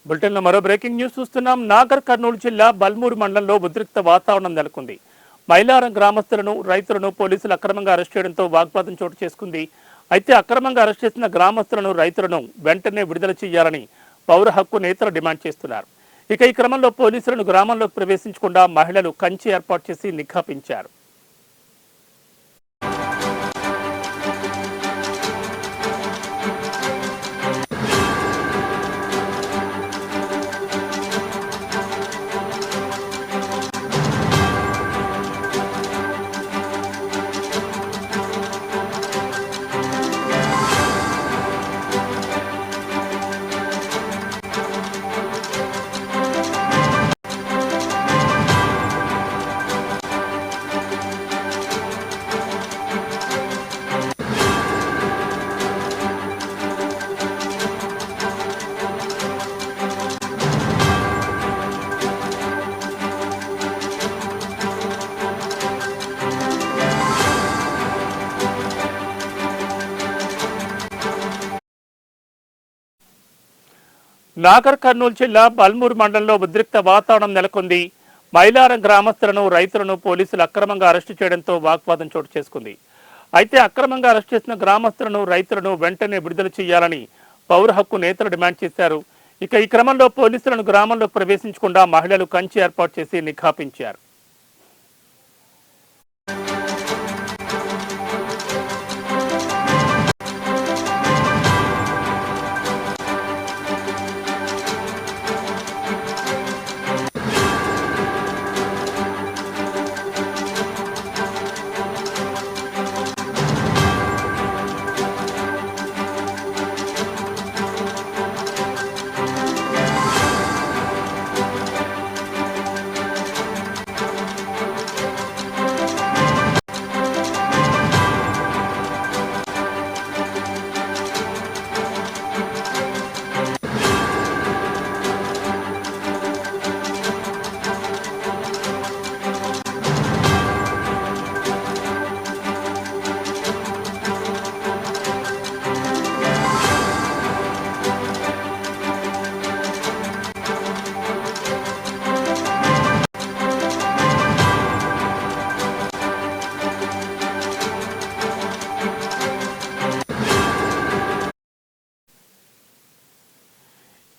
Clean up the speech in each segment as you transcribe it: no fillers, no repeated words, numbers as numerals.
బులెటిన్లో మరో breaking news చూస్తున్నాం. నాగర్ కర్నూలు జిల్లా బల్మూరు మండలంలో ఉద్రిక్త వాతావరణం నెలకొంది. మైలారం గ్రామస్తులను రైతులను పోలీసులు అక్రమంగా అరెస్ట్ చేయడంతో వాగ్వాదం చోటు చేసుకుంది. అయితే అక్రమంగా అరెస్ట్ చేసిన గ్రామస్తులను రైతులను వెంటనే విడుదల చేయాలని పౌర హక్కు నేతలు డిమాండ్ చేస్తున్నారు. ఇక ఈ క్రమంలో పోలీసులను గ్రామంలోకి ప్రవేశించకుండా మహిళలు కంచె ఏర్పాటు చేసి నిఘా పెంచారు. నాగర్ కర్నూలు జిల్లా బల్మూరు మండలంలో ఉద్రిక్త వాతావరణం నెలకొంది. మైలారం గ్రామస్తులను రైతులను పోలీసులు అక్రమంగా అరెస్టు చేయడంతో వాగ్వాదం చోటు చేసుకుంది. అయితే అక్రమంగా అరెస్ట్ చేసిన గ్రామస్తులను రైతులను వెంటనే విడుదల చేయాలని పౌర హక్కు నేతలు డిమాండ్ చేశారు. ఇక ఈ క్రమంలో పోలీసులను గ్రామంలోకి ప్రవేశించకుండా మహిళలు కంచె ఏర్పాటు చేసి నిఘా పెంచారు.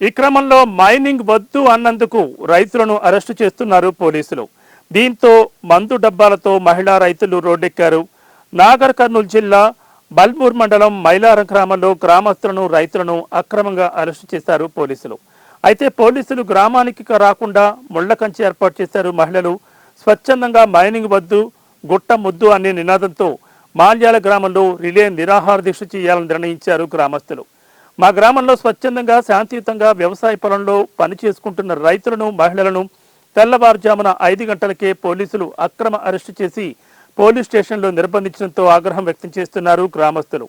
ఈ క్రమంలో మైనింగ్ వద్దు అన్నందుకు రైతులను అరెస్టు చేస్తున్నారు పోలీసులు. దీంతో మందు డబ్బాలతో మహిళా రైతులు రోడ్డెక్కారు. నాగర్ కర్నూలు జిల్లా బల్మూర్ మండలం మైలారం గ్రామంలో గ్రామస్తులను రైతులను అక్రమంగా అరెస్టు చేశారు పోలీసులు. అయితే పోలీసులు గ్రామానికి రాకుండా ముళ్ల కంచె ఏర్పాటు చేశారు. మహిళలు స్వచ్ఛందంగా మైనింగ్ వద్దు గుట్ట ముద్దు అనే నినాదంతో మాల్యాల గ్రామంలో రిలే నిరాహార దీక్ష చేయాలని నిర్ణయించారు గ్రామస్తులు. మా గ్రామంలో స్వచ్ఛందంగా శాంతియుతంగా వ్యవసాయ పొలంలో పని చేసుకుంటున్న రైతులను మహిళలను తెల్లవారుజామున 5 గంటలకే పోలీసులు అక్రమ అరెస్టు చేసి పోలీస్ స్టేషన్లో నిర్బంధించడంతో ఆగ్రహం వ్యక్తం చేస్తున్నారు గ్రామస్తులు.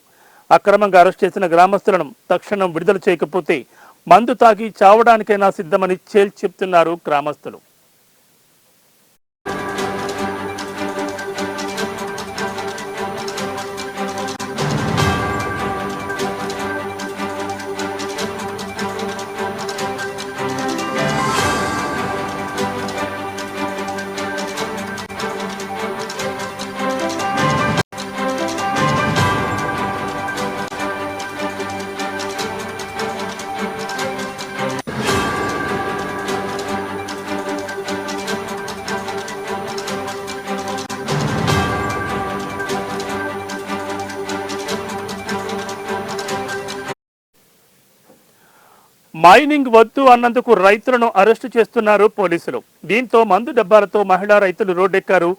అక్రమంగా అరెస్ట్ చేసిన గ్రామస్తులను తక్షణం విడుదల చేయకపోతే మందు తాగి చావడానికైనా సిద్ధమని చెప్తున్నారు గ్రామస్తులు. మైనింగ్ వద్దు అన్నందుకు రైతులను అరెస్టు చేస్తున్నారు పోలీసులు. దీంతో మందు డబ్బాలతో మహిళా రైతులు రోడ్డెక్కారు.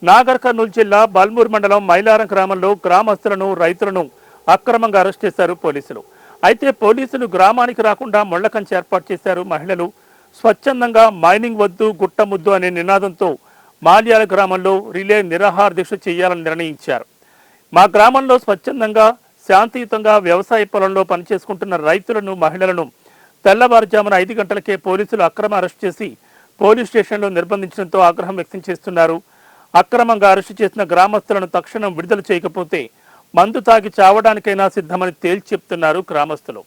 నాగర్ కర్నూలు జిల్లా బల్మూర్ మండలం మైలారం గ్రామంలో గ్రామస్తులను రైతులను అక్రమంగా అరెస్ట్ చేశారు పోలీసులు. అయితే పోలీసులు గ్రామానికి రాకుండా ముళ్ల కంచె ఏర్పాటు చేశారు. మహిళలు స్వచ్ఛందంగా మైనింగ్ వద్దు గుట్ట ముద్దు అనే నినాదంతో మాల్యాల గ్రామంలో రిలే నిరాహార దీక్ష చేయాలని నిర్ణయించారు. మా గ్రామంలో స్వచ్ఛందంగా శాంతియుతంగా వ్యవసాయ పొలంలో పనిచేసుకుంటున్న రైతులను మహిళలను తెల్లవారుజామున 5 గంటలకే పోలీసులు అక్రమ అరెస్ట్ చేసి పోలీస్ స్టేషన్లో నిర్బంధించడంతో ఆగ్రహం వ్యక్తం చేస్తున్నారు. అక్రమంగా అరెస్టు చేసిన గ్రామస్తులను తక్షణం విడుదల చేయకపోతే మందు తాగి చావడానికైనా సిద్ధమని తేల్చి చెప్తున్నారు గ్రామస్తులు.